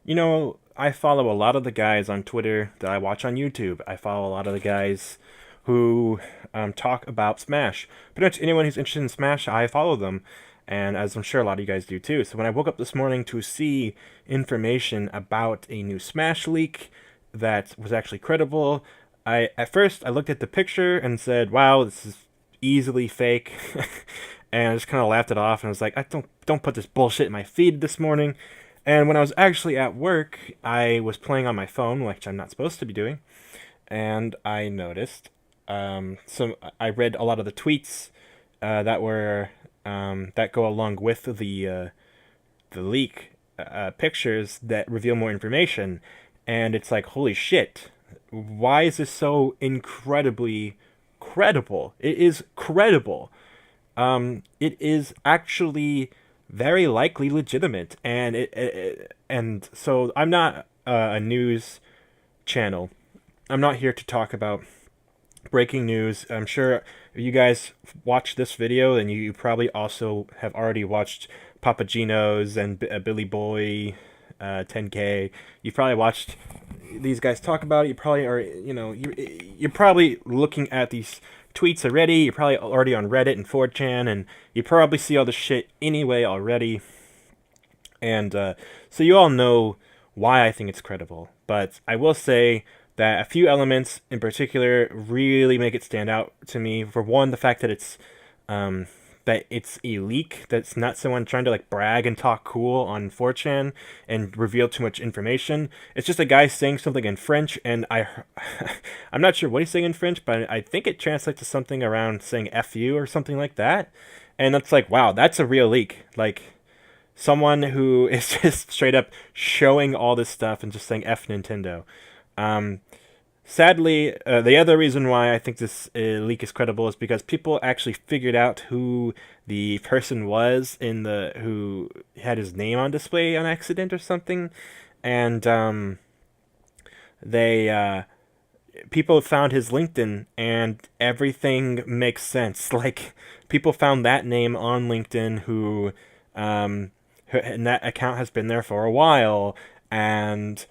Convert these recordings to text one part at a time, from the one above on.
I follow a lot of the guys on Twitter that I watch on YouTube. I follow a lot of the guys who talk about Smash. Pretty much anyone who's interested in Smash, I follow them. And as I'm sure a lot of you guys do too. So when I woke up this morning to see information about a new Smash leak that was actually credible, at first I looked at the picture and said, "Wow, this is easily fake." And I just kind of laughed it off and was like, "I don't put this bullshit in my feed this morning." And when I was actually at work, I was playing on my phone, which I'm not supposed to be doing, and I noticed. I read a lot of the tweets that go along with the leak pictures that reveal more information, and it's like, holy shit! Why is this so incredibly credible? It is credible. It is actually very likely legitimate, and and so I'm not a news channel. I'm not here to talk about breaking news. I'm sure if you guys watch this video, then you probably also have already watched Papagenos and Billy Boy, 10K. You've probably watched these guys talk about it. You probably are, you're probably looking at these tweets already. You're probably already on Reddit and 4chan, and you probably see all this shit anyway already. And so you all know why I think it's credible. But I will say that a few elements in particular really make it stand out to me. For one, the fact um, that it's a leak. That's not someone trying to like brag and talk cool on 4chan and reveal too much information. It's just a guy saying something in French, and I'm not sure what he's saying in French, but I think it translates to something around saying "f you" or something like that. And that's like, wow, that's a real leak. Like someone who is just straight up showing all this stuff and just saying "f Nintendo." Um, Sadly, the other reason why I think this leak is credible is because people actually figured out who the person was in the who had his name on display on accident or something, and they people found his LinkedIn, and everything makes sense. Like people found that name on LinkedIn and that account has been there for a while, and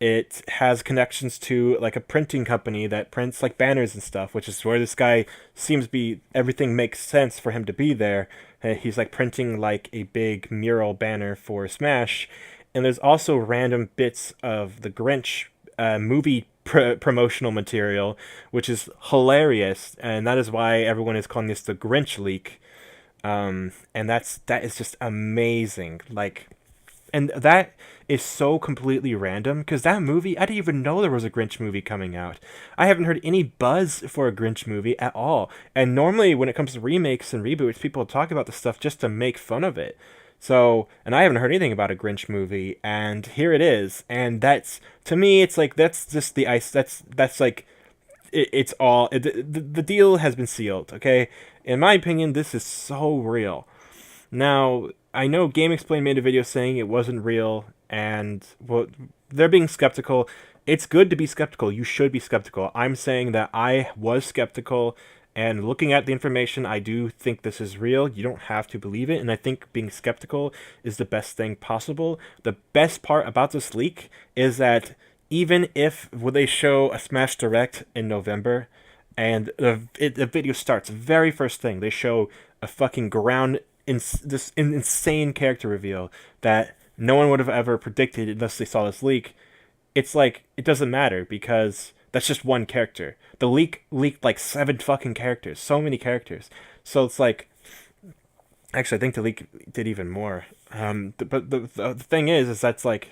it has connections to like a printing company that prints like banners and stuff, which is where this guy seems to be. Everything makes sense for him to be there. He's like printing like a big mural banner for Smash, and there's also random bits of the Grinch movie promotional material, which is hilarious, and that is why everyone is calling this the Grinch leak. And that is just amazing. Like, and that is so completely random because that movie, I didn't even know there was a Grinch movie coming out. I haven't heard any buzz for a Grinch movie at all. And normally, when it comes to remakes and reboots, people talk about the stuff just to make fun of it. So, and I haven't heard anything about a Grinch movie, and here it is. And that's, to me, it's like that's just the ice. That's like it's all the deal has been sealed. Okay, in my opinion, this is so real. Now, I know Game Explain made a video saying it wasn't real, and well, they're being skeptical. It's good to be skeptical. You should be skeptical. I'm saying that I was skeptical, and looking at the information, I do think this is real. You don't have to believe it, and I think being skeptical is the best thing possible. The best part about this leak is that even if will they show a Smash Direct in November, and the video starts very first thing they show a fucking ground in this insane character reveal that no one would have ever predicted unless they saw this leak. It's like it doesn't matter because that's just one character. The leak leaked like 7 fucking characters, so many characters. So it's like, actually, I think the leak did even more. But the thing is that's like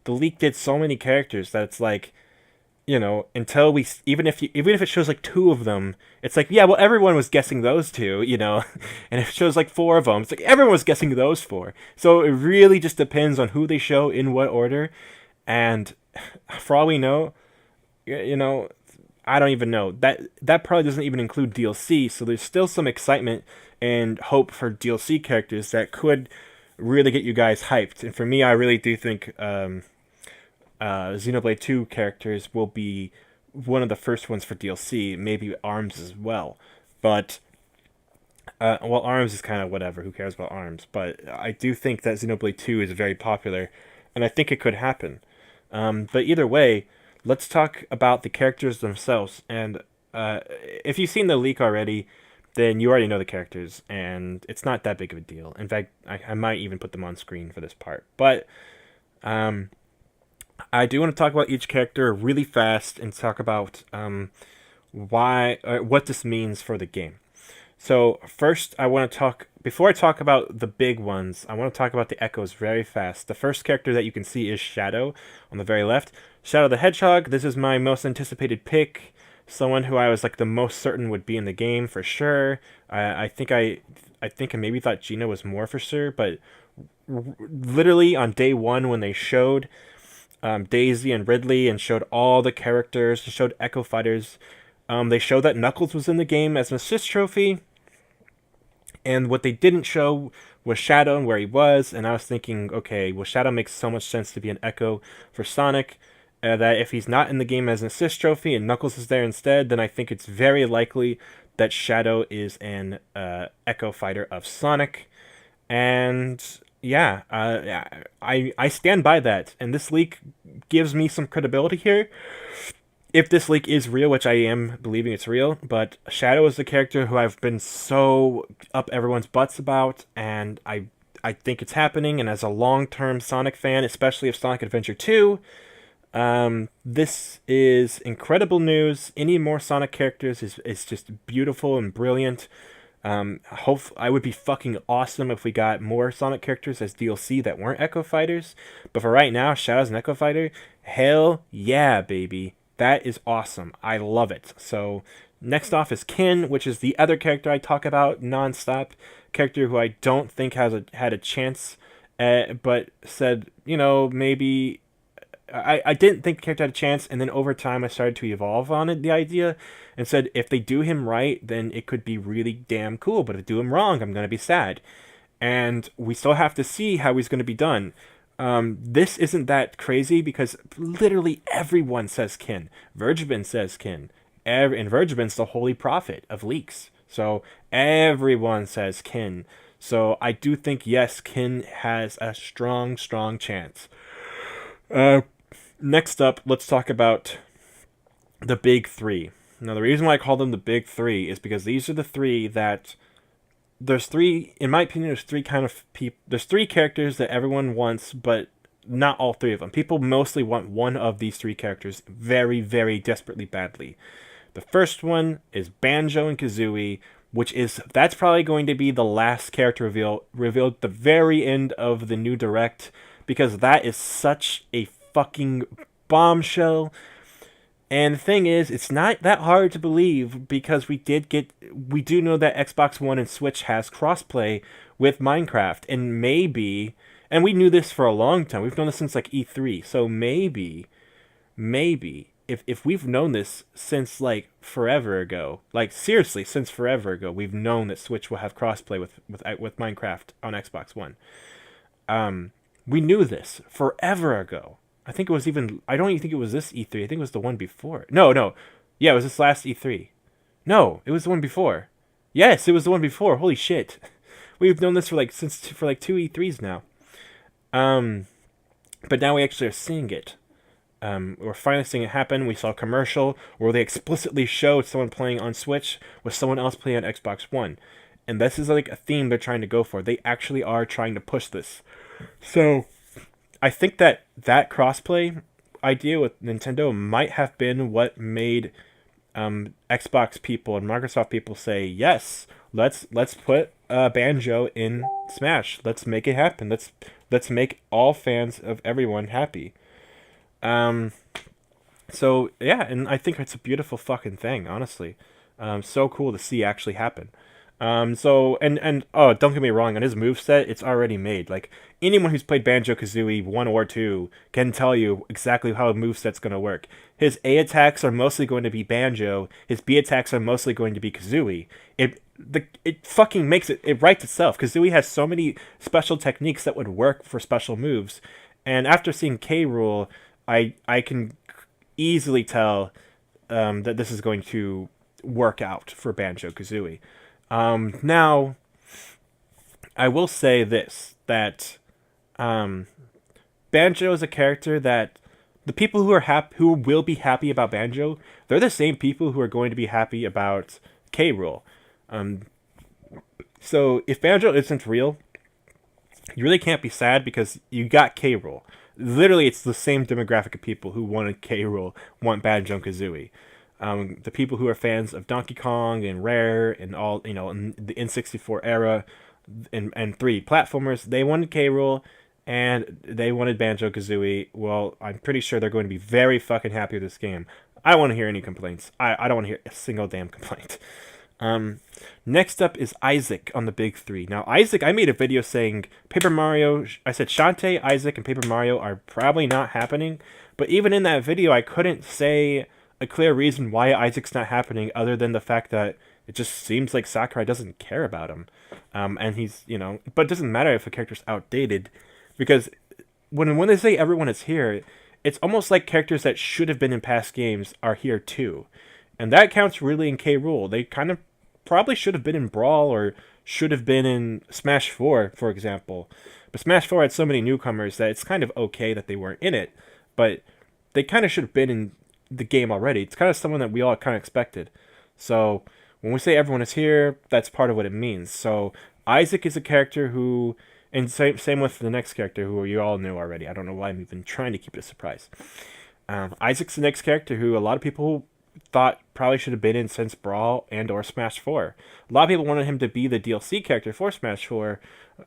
the leak did so many characters that it's like, until we even if it shows like 2 of them, it's like, yeah, well, everyone was guessing those 2. And if it shows like 4 of them, it's like everyone was guessing those 4. So it really just depends on who they show in what order, and for all we know, you know, I don't even know that probably doesn't even include DLC. So there's still some excitement and hope for DLC characters that could really get you guys hyped. And for me, I really do think Xenoblade 2 characters will be one of the first ones for DLC, maybe Arms as well. But, well, Arms is kind of whatever, who cares about Arms? But I do think that Xenoblade 2 is very popular, and I think it could happen. But either way, let's talk about the characters themselves. And if you've seen the leak already, then you already know the characters, and it's not that big of a deal. In fact, I might even put them on screen for this part. But um, I do want to talk about each character really fast and talk about why what this means for the game. So first, I want to talk before I talk about the big ones. I want to talk about the echoes very fast. The first character that you can see is Shadow on the very left. Shadow the Hedgehog. This is my most anticipated pick. Someone who I was like the most certain would be in the game for sure. I think I maybe thought Gina was more for sure, but literally on day one when they showed Daisy and Ridley and showed all the characters, showed Echo Fighters. They showed that Knuckles was in the game as an assist trophy, and what they didn't show was Shadow and where he was. And I was thinking, okay, well, Shadow makes so much sense to be an Echo for Sonic. That if he's not in the game as an assist trophy and Knuckles is there instead, then I think it's very likely that Shadow is an Echo Fighter of Sonic. And yeah, I stand by that. And this leak gives me some credibility here. If this leak is real, which I am believing it's real, but Shadow is the character who I've been so up everyone's butts about, and I think it's happening. And as a long-term Sonic fan, especially of Sonic Adventure 2, this is incredible news. Any more Sonic characters is just beautiful and brilliant. I would be fucking awesome if we got more Sonic characters as DLC that weren't Echo Fighters. But for right now, Shadow's an Echo Fighter. Hell yeah, baby. That is awesome. I love it. So next off is Kin, which is the other character I talk about nonstop. Character who I don't think had a chance, but said, maybe I didn't think the character had a chance, and then over time I started to evolve on it, the idea, and said if they do him right, then it could be really damn cool, but if they do him wrong, I'm going to be sad. And we still have to see how he's going to be done. This isn't that crazy because literally everyone says Kin. Vergevin says Kin. And Vergevin's the holy prophet of leaks. So everyone says Kin. So I do think, yes, Kin has a strong, strong chance. Next up, let's talk about the big three. Now, the reason why I call them the big three is because these are the three that there's three, in my opinion, there's three kind of people. There's three characters that everyone wants, but not all three of them. People mostly want one of these three characters very, very desperately badly. The first one is Banjo and Kazooie, that's probably going to be the last character revealed at the very end of the new direct, because that is such a fucking bombshell. And the thing is, it's not that hard to believe because we do know that Xbox One and Switch has crossplay with Minecraft, and we knew this for a long time. We've known this since like E3, so maybe, if we've known this since like forever ago, like seriously since forever ago, we've known that Switch will have crossplay with Minecraft on Xbox One. We knew this forever ago. I don't even think it was this E3. I think it was the one before. No. Yeah, it was this last E3. No, it was the one before. Yes, it was the one before. Holy shit. We've known this for two E3s now. But now we actually are seeing it. We're finally seeing it happen. We saw a commercial where they explicitly showed someone playing on Switch with someone else playing on Xbox One. And this is like a theme they're trying to go for. They actually are trying to push this. So I think that crossplay idea with Nintendo might have been what made Xbox people and Microsoft people say, yes, let's put Banjo in Smash. Let's make it happen. Let's make all fans of everyone happy. So yeah, and I think it's a beautiful fucking thing, honestly. So cool to see actually happen. So oh, don't get me wrong, on his moveset, it's already made. Like, anyone who's played Banjo-Kazooie 1 or 2 can tell you exactly how a moveset's gonna work. His A attacks are mostly going to be Banjo, his B attacks are mostly going to be Kazooie. It fucking makes it writes itself. Kazooie has so many special techniques that would work for special moves, and after seeing K. Rool, I can easily tell that this is going to work out for Banjo-Kazooie. Now, I will say this, that Banjo is a character that the people who are who will be happy about Banjo, they're the same people who are going to be happy about K. Rool. Um, so if Banjo isn't real, you really can't be sad because you got K. Rool. Literally, it's the same demographic of people who wanted K. Rool want Banjo and Kazooie. The people who are fans of Donkey Kong and Rare and all, in the N64 era and 3D platformers, they wanted K. Rool and they wanted Banjo Kazooie. Well, I'm pretty sure they're going to be very fucking happy with this game. I don't want to hear any complaints. I don't want to hear a single damn complaint. Next up is Isaac on the Big Three. Now, Isaac, I made a video saying Paper Mario. I said Shantae, Isaac, and Paper Mario are probably not happening. But even in that video, I couldn't say a clear reason why Isaac's not happening other than the fact that it just seems like Sakurai doesn't care about him. And he's, but it doesn't matter if a character's outdated because when they say everyone is here, it's almost like characters that should have been in past games are here too. And that counts really in K. Rool. They kind of probably should have been in Brawl or should have been in Smash 4, for example. But Smash 4 had so many newcomers that it's kind of okay that they weren't in it. But they kind of should have been in the game already. It's kind of someone that we all kind of expected. So when we say everyone is here, that's part of what it means. So Isaac is a character who, and same with the next character who you all knew already. I don't know why I'm even trying to keep it a surprise. Isaac's the next character who a lot of people thought probably should have been in since Brawl and or Smash 4. A lot of people wanted him to be the DLC character for Smash 4,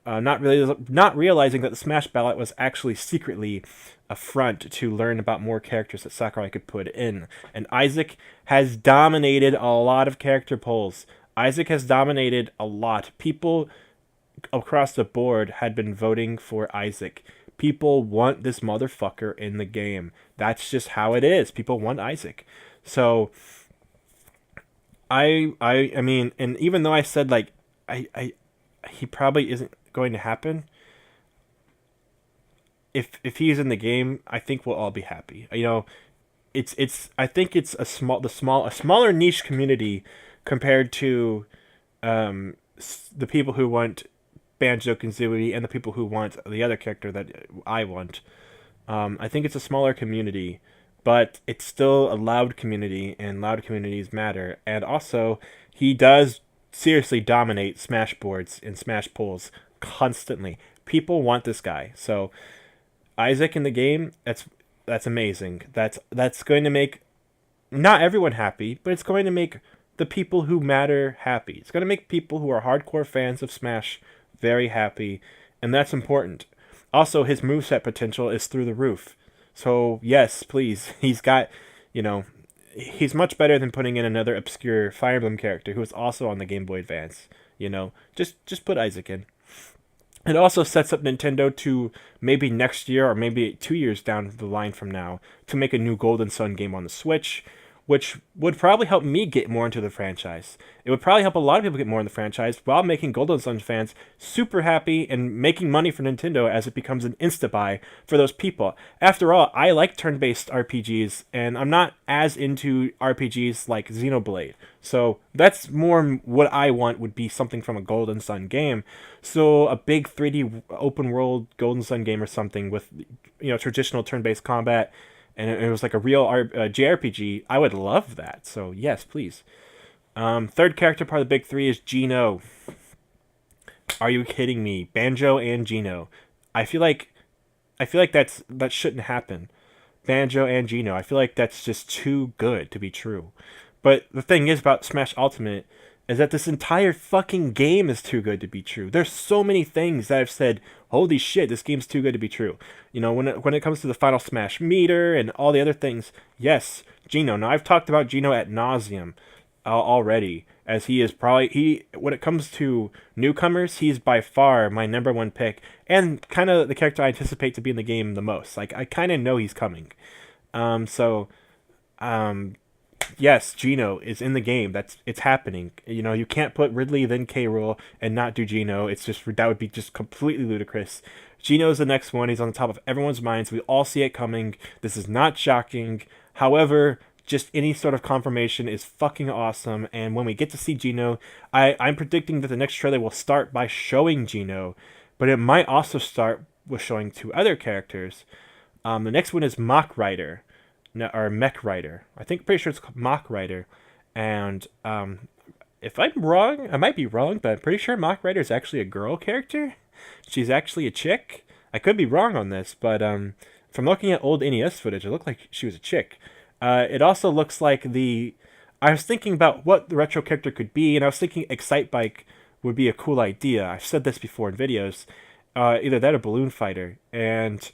not realizing that the Smash ballot was actually secretly a front to learn about more characters that Sakurai could put in. And Isaac has dominated a lot of character polls. Isaac has dominated a lot. People across the board had been voting for Isaac. People want this motherfucker in the game. That's just how it is. People want Isaac. So I mean, and even though I said like he probably isn't going to happen, if he's in the game, I think we'll all be happy. It's I think it's a smaller niche community compared to the people who want Banjo-Kazooie and the people who want the other character that I want. I think it's a smaller community, but it's still a loud community, and loud communities matter. And also, he does seriously dominate Smash boards and Smash polls constantly. People want this guy. So, Isaac in the game, that's amazing. That's going to make not everyone happy, but it's going to make the people who matter happy. It's going to make people who are hardcore fans of Smash very happy, and that's important. Also, his moveset potential is through the roof. So, yes, please. He's got, he's much better than putting in another obscure Fire Emblem character who is also on the Game Boy Advance. Just put Isaac in. It also sets up Nintendo to maybe next year or maybe 2 years down the line from now to make a new Golden Sun game on the Switch, which would probably help me get more into the franchise. It would probably help a lot of people get more in the franchise while making Golden Sun fans super happy and making money for Nintendo as it becomes an insta-buy for those people. After all, I like turn-based RPGs, and I'm not as into RPGs like Xenoblade. So that's more what I want would be something from a Golden Sun game. So a big 3D open-world Golden Sun game or something with traditional turn-based combat, and it was like a real JRPG, I would love that. So, yes, please. Third character part of the Big Three is Geno. Are you kidding me? Banjo and Geno. I feel like that shouldn't happen. Banjo and Geno. I feel like that's just too good to be true. But the thing is about Smash Ultimate is that this entire fucking game is too good to be true. There's so many things that I've said, holy shit, this game's too good to be true. When it comes to the Final Smash meter and all the other things, yes, Geno. Now, I've talked about Geno ad nauseum already, as he is probably, when it comes to newcomers, he's by far my number one pick, and kind of the character I anticipate to be in the game the most. Like, I kind of know he's coming. Yes, Geno is in the game. It's happening. You can't put Ridley then K. Rool and not do Geno. That would be just completely ludicrous. Geno is the next one. He's on the top of everyone's minds. We all see it coming. This is not shocking. However, just any sort of confirmation is fucking awesome. And when we get to see Geno, I'm predicting that the next trailer will start by showing Geno, but it might also start was showing two other characters. The next one is Mach Rider, no, or Mech Rider. I think pretty sure it's called Mach Rider, and if I'm wrong, I might be wrong, but I'm pretty sure Mach Rider is actually a girl character. She's actually a chick. I could be wrong on this, but from looking at old NES footage, it looked like she was a chick. It also looks like I was thinking about what the retro character could be, and I was thinking Excite Bike would be a cool idea. I've said this before in videos. Either that or Balloon Fighter, and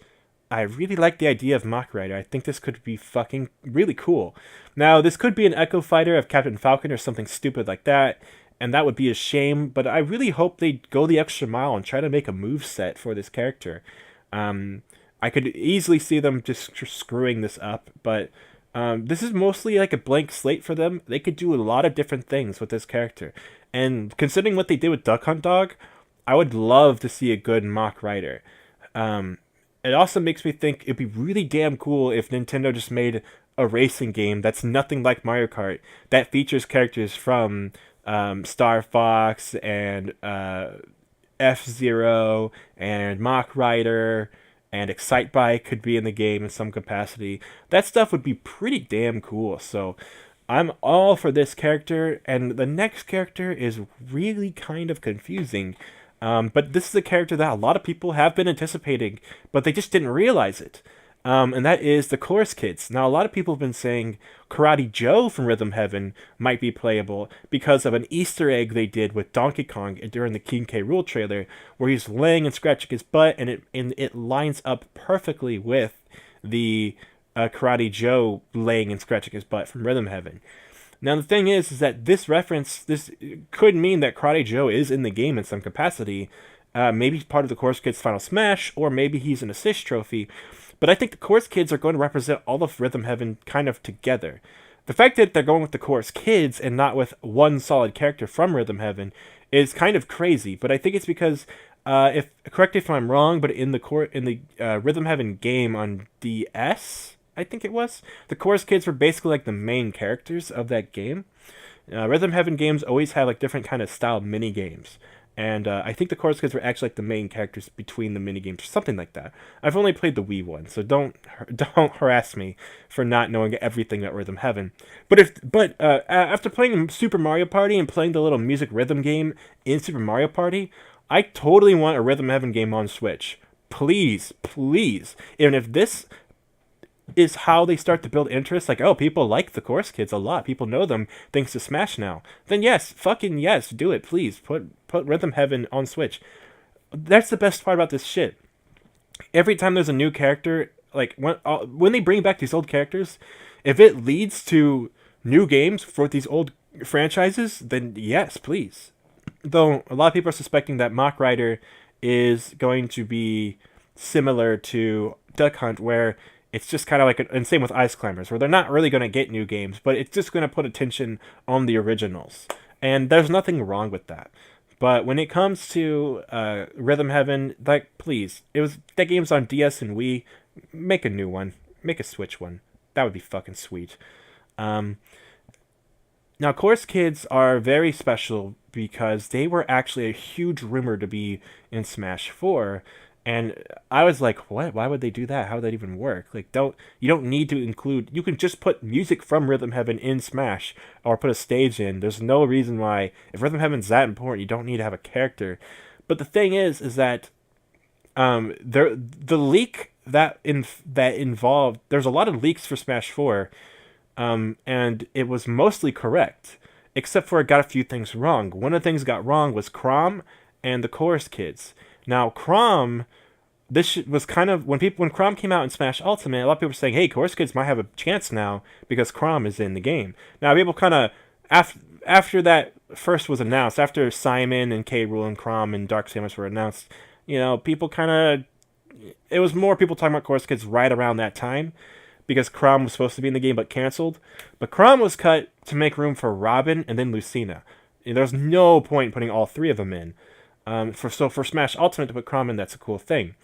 I really like the idea of Mach Rider. I think this could be fucking really cool. Now, this could be an Echo Fighter of Captain Falcon or something stupid like that, and that would be a shame, but I really hope they go the extra mile and try to make a move set for this character. I could easily see them just screwing this up, but this is mostly like a blank slate for them. They could do a lot of different things with this character. And considering what they did with Duck Hunt Dog, I would love to see a good Mach Rider. It also makes me think it'd be really damn cool if Nintendo just made a racing game that's nothing like Mario Kart, that features characters from Star Fox and F-Zero and Mach Rider and Excite Bike could be in the game in some capacity. That stuff would be pretty damn cool. So I'm all for this character, and the next character is really kind of confusing. But this is a character that a lot of people have been anticipating, but they just didn't realize it. And that is the Chorus Kids. Now, a lot of people have been saying Karate Joe from Rhythm Heaven might be playable because of an Easter egg they did with Donkey Kong during the King K. Rool trailer, where he's laying and scratching his butt, and it lines up perfectly with the Karate Joe laying and scratching his butt from Rhythm Heaven. Now, the thing is that this could mean that Karate Joe is in the game in some capacity. Maybe he's part of the Chorus Kids Final Smash, or maybe he's an assist trophy. But I think the Chorus Kids are going to represent all of Rhythm Heaven kind of together. The fact that they're going with the Chorus Kids and not with one solid character from Rhythm Heaven is kind of crazy. But I think it's because, correct me if I'm wrong, but in the Rhythm Heaven game on DS, I think it was, the Chorus Kids were basically like the main characters of that game. Rhythm Heaven games always have like different kind of style mini games, and I think the Chorus Kids were actually like the main characters between the mini games or something like that. I've only played the Wii one, so don't harass me for not knowing everything about Rhythm Heaven. But after playing Super Mario Party and playing the little music rhythm game in Super Mario Party, I totally want a Rhythm Heaven game on Switch. Please, please. And if this is how they start to build interest, like, oh, people like the Chorus Kids a lot, people know them thanks to Smash now, then yes, fucking yes, do it, please. Put Rhythm Heaven on Switch. That's the best part about this shit. Every time there's a new character, like, when they bring back these old characters, if it leads to new games for these old franchises, then yes, please. Though a lot of people are suspecting that Mach Rider is going to be similar to Duck Hunt, where it's just kind of like, and same with Ice Climbers, where they're not really going to get new games, but it's just going to put attention on the originals. And there's nothing wrong with that. But when it comes to Rhythm Heaven, like, please, that game's on DS and Wii. Make a new one. Make a Switch one. That would be fucking sweet. Now, Chorus Kids are very special because they were actually a huge rumor to be in Smash 4. And I was like, what? Why would they do that? How would that even work? Like, you don't need to include, you can just put music from Rhythm Heaven in Smash or put a stage in. There's no reason why, if Rhythm Heaven's that important, you don't need to have a character. But the thing is that the leak that involved, there's a lot of leaks for Smash 4, and it was mostly correct, except for it got a few things wrong. One of the things it got wrong was Chrom and the Chorus Kids. Now, Chrom, this was kind of, when Chrom came out in Smash Ultimate, a lot of people were saying, hey, Chorus Kids might have a chance now because Chrom is in the game. Now, people kind of, after that first was announced, after Simon and K. Rool and Chrom and Dark Samus were announced, people kind of, it was more people talking about Chorus Kids right around that time because Chrom was supposed to be in the game but canceled. But Chrom was cut to make room for Robin and then Lucina. There's no point in putting all three of them in. For Smash Ultimate to put Chrom in, that's a cool thing.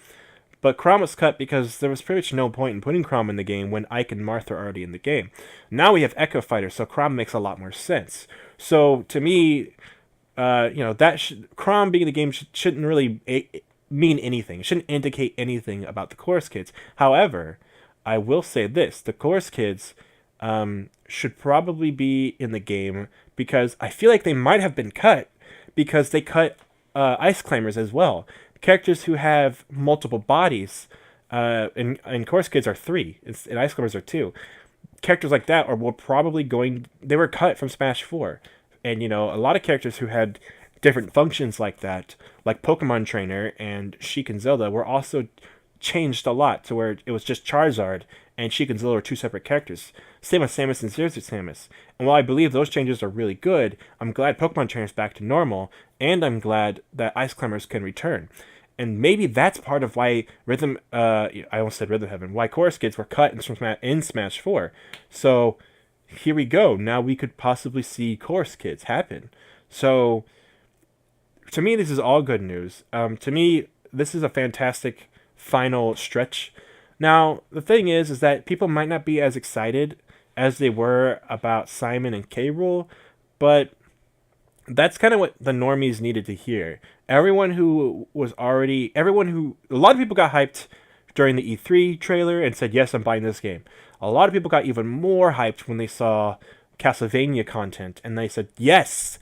But Chrom was cut because there was pretty much no point in putting Chrom in the game when Ike and Marth are already in the game. Now we have Echo Fighter, so Chrom makes a lot more sense. So to me, Chrom being in the game shouldn't really mean anything. It shouldn't indicate anything about the Chorus Kids. However, I will say this: the Chorus Kids should probably be in the game because I feel like they might have been cut because they cut Ice Climbers as well. Characters who have multiple bodies, and Chorus Kids are three, and Ice Climbers are two. Characters like that were probably going. They were cut from Smash 4, and a lot of characters who had different functions like that, like Pokemon Trainer and Sheik and Zelda, were also changed a lot to where it was just Charizard and Sheik and Zelda were two separate characters. Same with Samus and Zero Samus. And while I believe those changes are really good, I'm glad Pokemon Trainer is back to normal, and I'm glad that Ice Climbers can return. And maybe that's part of why I almost said Rhythm Heaven, why Chorus Kids were cut in Smash 4. So here we go. Now we could possibly see Chorus Kids happen. So to me, this is all good news. To me, this is a fantastic final stretch. Now, the thing is that people might not be as excited as they were about Simon and K. Rool, but that's kind of what the normies needed to hear. A lot of people got hyped during the E3 trailer and said, yes, I'm buying this game. A lot of people got even more hyped when they saw Castlevania content, and they said, yes,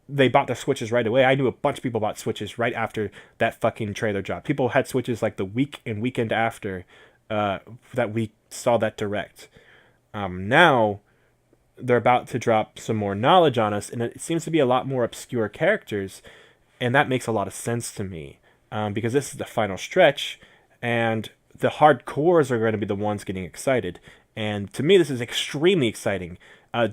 they bought their Switches right away. I knew a bunch of people bought Switches right after that fucking trailer dropped. People had Switches like the week and weekend after that we saw that direct. Now, they're about to drop some more knowledge on us, and it seems to be a lot more obscure characters, and that makes a lot of sense to me, because this is the final stretch, and the hardcores are going to be the ones getting excited, and to me this is extremely exciting.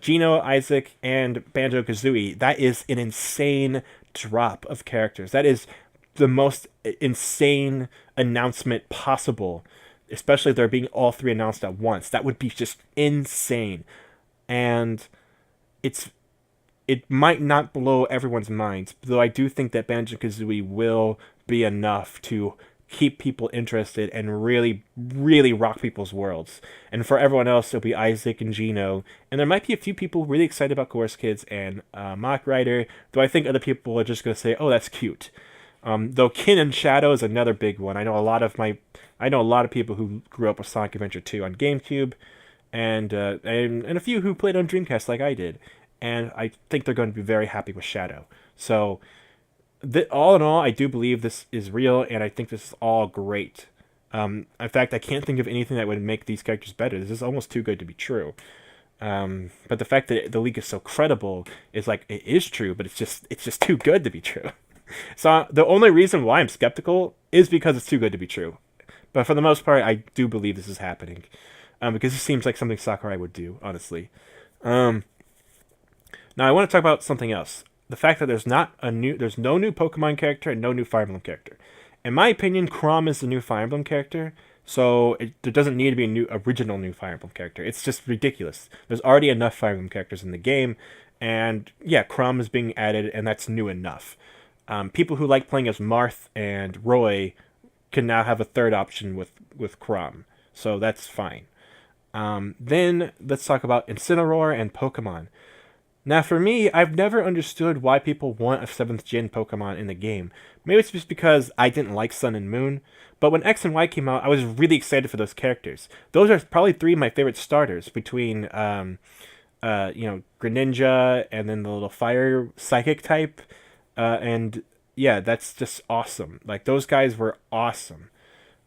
Geno, Isaac, and Banjo-Kazooie, that is an insane drop of characters. That is the most insane announcement possible, especially if they're being all three announced at once. That would be just insane. And it might not blow everyone's minds, though I do think that Banjo-Kazooie will be enough to keep people interested and really, really rock people's worlds. And for everyone else, it'll be Isaac and Geno. And there might be a few people really excited about Chorus Kids and Mach Rider, though I think other people are just going to say, oh, that's cute. Though Kin and Shadow is another big one. I know a lot of people who grew up with Sonic Adventure 2 on GameCube, and a few who played on Dreamcast like I did. And I think they're going to be very happy with Shadow. So all in all, I do believe this is real, and I think this is all great. In fact, I can't think of anything that would make these characters better. This is almost too good to be true. But the fact that the leak is so credible is like, it is true, but it's just too good to be true. So the only reason why I'm skeptical is because it's too good to be true. But for the most part, I do believe this is happening. Because it seems like something Sakurai would do, honestly. Now I want to talk about something else. The fact that there's no new Pokemon character and no new Fire Emblem character. In my opinion, Chrom is the new Fire Emblem character, so there doesn't need to be a original new Fire Emblem character. It's just ridiculous. There's already enough Fire Emblem characters in the game, and yeah, Chrom is being added, and that's new enough. People who like playing as Marth and Roy can now have a third option with Chrom, so that's fine. Then let's talk about Incineroar and Pokemon. Now, for me, I've never understood why people want a 7th gen Pokemon in the game. Maybe it's just because I didn't like Sun and Moon, but when X and Y came out, I was really excited for those characters. Those are probably 3 of my favorite starters between, Greninja and then the little fire psychic type, and yeah, that's just awesome. Like, those guys were awesome.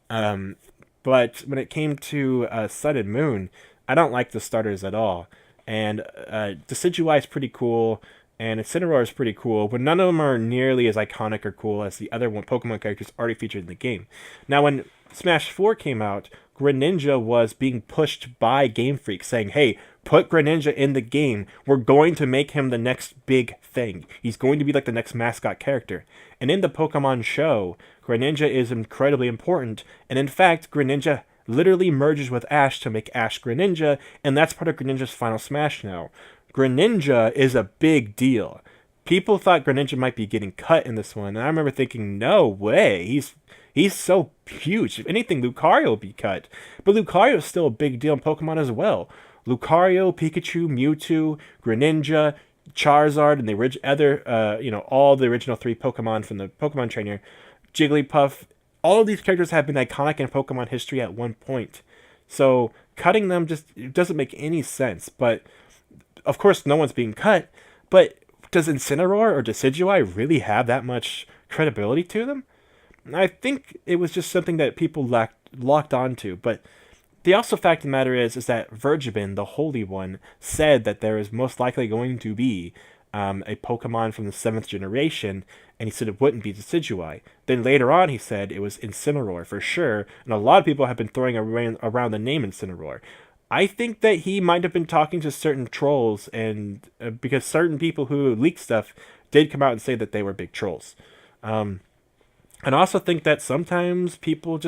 But when it came to Sun and Moon, I don't like the starters at all. And Decidueye is pretty cool, and Incineroar is pretty cool, but none of them are nearly as iconic or cool as the other Pokemon characters already featured in the game. Now, when Smash 4 came out, Greninja was being pushed by Game Freak, saying, hey, put Greninja in the game. We're going to make him the next big thing. He's going to be like the next mascot character. And in the Pokemon show, Greninja is incredibly important, and in fact, Greninja literally merges with Ash to make Ash Greninja, and that's part of Greninja's final Smash now. Greninja is a big deal. People thought Greninja might be getting cut in this one, and I remember thinking, no way, he's so huge. If anything, Lucario will be cut. But Lucario is still a big deal in Pokemon as well. Lucario, Pikachu, Mewtwo, Greninja, Charizard, and the all the original 3 Pokemon from the Pokemon Trainer Jigglypuff. All of these characters have been iconic in Pokemon history at one point. So cutting them just doesn't make any sense. But of course, no one's being cut. But does Incineroar or Decidueye really have that much credibility to them? I think it was just something that people locked onto. But the also fact of the matter is that Vergibin, the Holy One, said that there is most likely going to be a Pokemon from the 7th generation, and he said it wouldn't be Decidueye. Then later on, he said it was Incineroar for sure, and a lot of people have been throwing around the name Incineroar. I think that he might have been talking to certain trolls, and because certain people who leak stuff did come out and say that they were big trolls. And I also think that sometimes people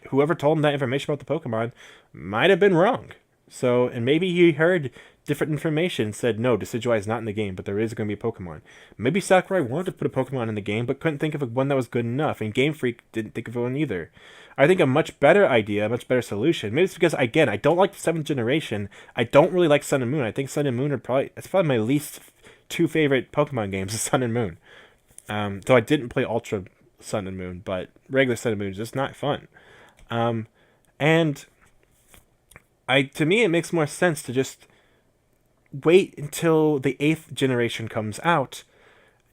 whoever told him that information about the Pokemon might have been wrong. So, and maybe he heard different information and said, no, Decidueye is not in the game, but there is going to be a Pokemon. Maybe Sakurai wanted to put a Pokemon in the game, but couldn't think of one that was good enough, and Game Freak didn't think of one either. I think a much better idea, a much better solution, maybe it's because, again, I don't like the 7th generation, I don't really like Sun and Moon. I think Sun and Moon it's probably my least two favorite Pokemon games, is Sun and Moon. Though I didn't play Ultra Sun and Moon, but regular Sun and Moon is just not fun. And to me, it makes more sense to just wait until the 8th generation comes out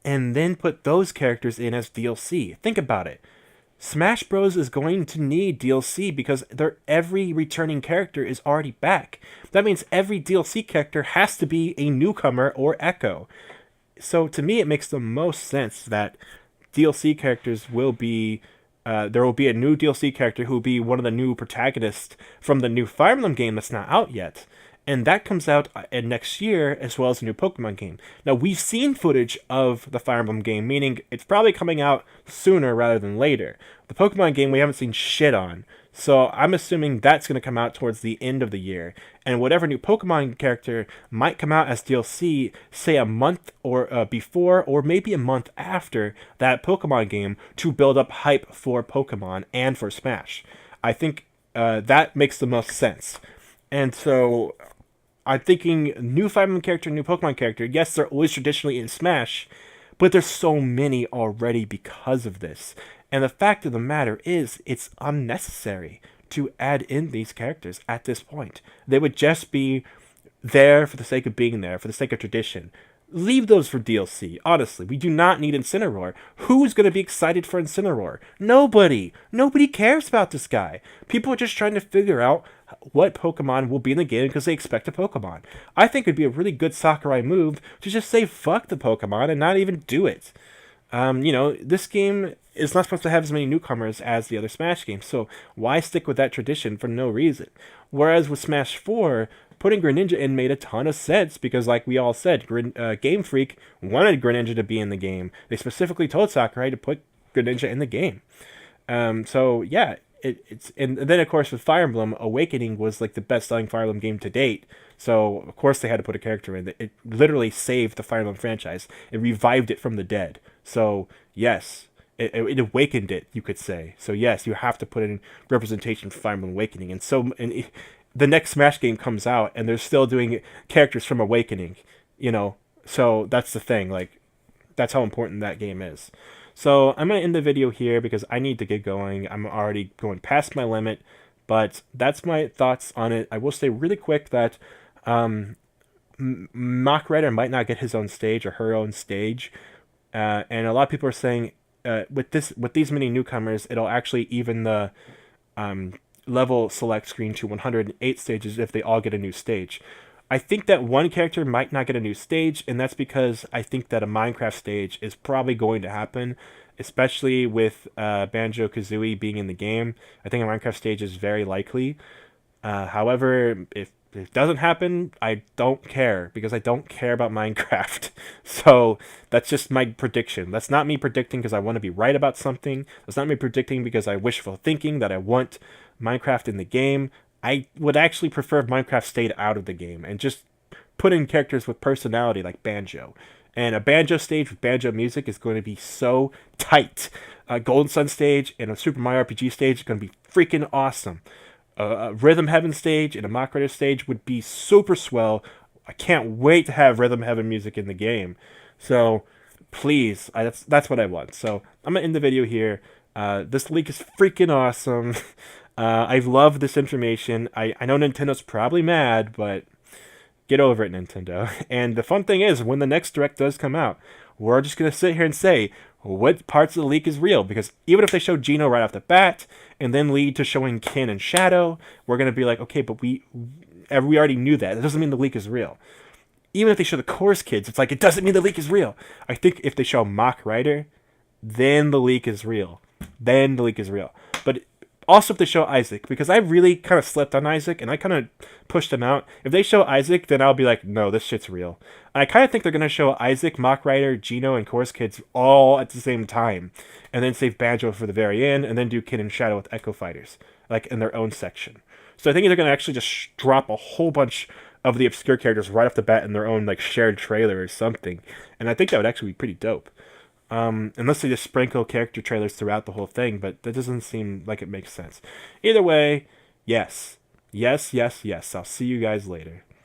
and then put those characters in as DLC. Think about it. Smash Bros. Is going to need DLC because every returning character is already back. That means every DLC character has to be a newcomer or Echo. So to me, it makes the most sense that DLC characters will be... there will be a new DLC character who will be one of the new protagonists from the new Fire Emblem game that's not out yet. And that comes out next year, as well as a new Pokemon game. Now, we've seen footage of the Fire Emblem game, meaning it's probably coming out sooner rather than later. The Pokemon game we haven't seen shit on. So I'm assuming that's going to come out towards the end of the year. And whatever new Pokemon character might come out as DLC, say a month or before, or maybe a month after that Pokemon game, to build up hype for Pokemon and for Smash. I think that makes the most sense. And so I'm thinking new Fire Emblem character, new Pokemon character. Yes, they're always traditionally in Smash, but there's so many already because of this. And the fact of the matter is, it's unnecessary to add in these characters at this point. They would just be there for the sake of being there, for the sake of tradition. Leave those for DLC, honestly. We do not need Incineroar. Who's going to be excited for Incineroar? Nobody. Nobody cares about this guy. People are just trying to figure out what Pokemon will be in the game because they expect a Pokemon. I think it'd be a really good Sakurai move to just say fuck the Pokemon and not even do it. This game is not supposed to have as many newcomers as the other Smash games, so why stick with that tradition for no reason? Whereas with Smash 4, putting Greninja in made a ton of sense because, like we all said, Game Freak wanted Greninja to be in the game. They specifically told Sakurai to put Greninja in the game. So yeah, and then of course with Fire Emblem, Awakening was like the best-selling Fire Emblem game to date. So of course they had to put a character in. It literally saved the Fire Emblem franchise. It revived it from the dead. So yes, it awakened it, you could say. So yes, you have to put in representation for Fire Emblem Awakening. The next Smash game comes out, and they're still doing characters from Awakening. So that's the thing. Like, that's how important that game is. So I'm going to end the video here because I need to get going. I'm already going past my limit, but that's my thoughts on it. I will say really quick that Mach Rider might not get his own stage or her own stage, and a lot of people are saying with these many newcomers, it'll actually even the level select screen to 108 stages if they all get a new stage. I think that one character might not get a new stage, and that's because I think that a Minecraft stage is probably going to happen, especially with Banjo-Kazooie being in the game. I think a Minecraft stage is very likely. However, if it doesn't happen, I don't care, because I don't care about Minecraft. So that's just my prediction. That's not me predicting because I want to be right about something. That's not me predicting because I wishful thinking that I want Minecraft in the game. I would actually prefer if Minecraft stayed out of the game and just put in characters with personality like Banjo. And a Banjo stage with Banjo music is going to be so tight. A Golden Sun stage and a Super Mario RPG stage is going to be freaking awesome. A Rhythm Heaven stage and a Mach Rider stage would be super swell. I can't wait to have Rhythm Heaven music in the game. So Please, that's what I want. So I'm gonna end the video here. This leak is freaking awesome. I love this information. I know Nintendo's probably mad, but get over it, Nintendo. And the fun thing is, when the next direct does come out, we're just gonna sit here and say what parts of the leak is real. Because even if they show Geno right off the bat, and then lead to showing Ken and Shadow, we're gonna be like, okay, but we already knew that. That doesn't mean the leak is real. Even if they show the Course Kids, it's like it doesn't mean the leak is real. I think if they show Mach Rider, then the leak is real. Then the leak is real. But also if they show Isaac, because I really kind of slept on Isaac and I kind of pushed him out. If they show Isaac, then I'll be like, no, this shit's real. I kind of think they're going to show Isaac, Mach Rider, Geno, and Course Kids all at the same time. And then save Banjo for the very end, and then do Kid and Shadow with Echo Fighters, like in their own section. So I think they're going to actually just drop a whole bunch of the obscure characters right off the bat in their own like shared trailer or something. And I think that would actually be pretty dope. Unless they just sprinkle character trailers throughout the whole thing, but that doesn't seem like it makes sense. Either way, yes. Yes, yes, yes. I'll see you guys later.